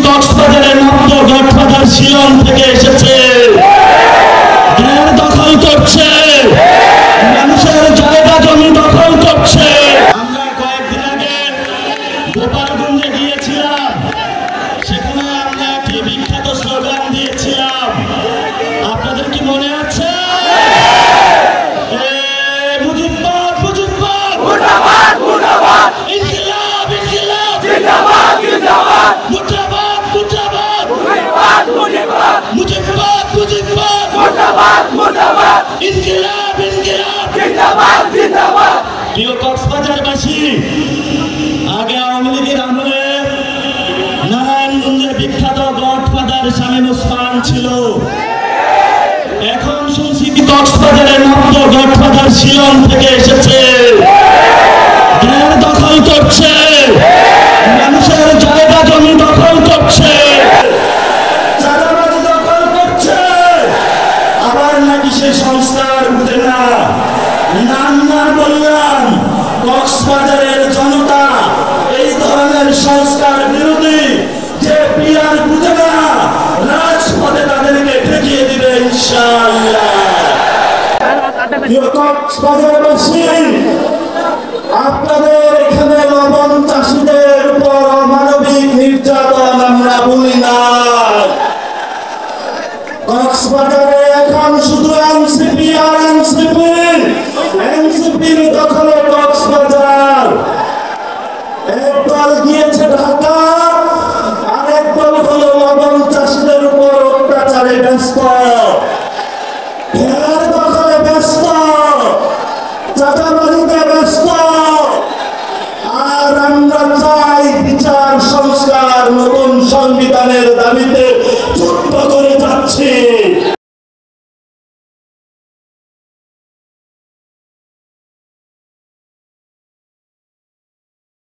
কক্সবাজারের মতো গডফাদার শিলং থেকে এসেছে, দখল করছে, মানুষের জায়গা জমি দখল করছে। আমরা কয়েকদিন আগে গোপালগঞ্জে গিয়েছিলাম, সেখানে আমরা একটি বিখ্যাত স্লোগান দিয়েছিলাম, আপনাদের কি মনে আছে? মুজিববাদ মুজিববাদ মুর্দাবাদ মুর্দাবাদ, ইনকিলাব ইনকিলাব জিন্দাবাদ জিন্দাবাদ, মুর্দাবাদ মুর্দাবাদ মুজিববাদ মুজিববাদ, মুজিববাদ মুজিববাদ মুর্দাবাদ মুর্দাবাদ, ইনকিলাব ইনকিলাব জিন্দাবাদ জিন্দাবাদ। প্রিয় কক্সবাজারবাসী, আগে আওয়ামী লীগের আমলে নারায়ণগঞ্জের বিখ্যাত গডফাদার শামীম ওসমান ছিল, এখন শুনছি কক্সবাজারের মতো গডফাদার শিলং থেকে এসেছে, দখল করছে, মানুষের জায়গা জমি দখল করছে, চাঁদাবাজি দখল করছে। আবার নাকি সে সংস্কার বুঝে না। নাম বললাম, কক্সবাজারের জনতা এই ধরনের সংস্কার বিরোধী, যে পিয়ার বুঝে না, রাজপথে তাদেরকে ঠেকিয়ে দিবে ইনশাআল্লাহ। কক্সবাজারবাসী, আপনাদের এখানে লবণ চাষীদের উপর অমানবিক নির্যাতন আমরা বলি না। কক্সবাজারে এখন শুধু এনসিপি আর এনসিপি, এনসিপির দখলে কক্সবাজার। একদল গিয়েছে ঢাকা, আরেক দল হলো লবণ চাষীদের উপর অত্যাচারে ব্যস্ত, ঘেরার দখলে ব্যস্ত, চাঁদাবাজিতে ব্যস্ত। আর আমরা চাই বিচার সংস্কার, নতুন সংবিধানের দাবিতে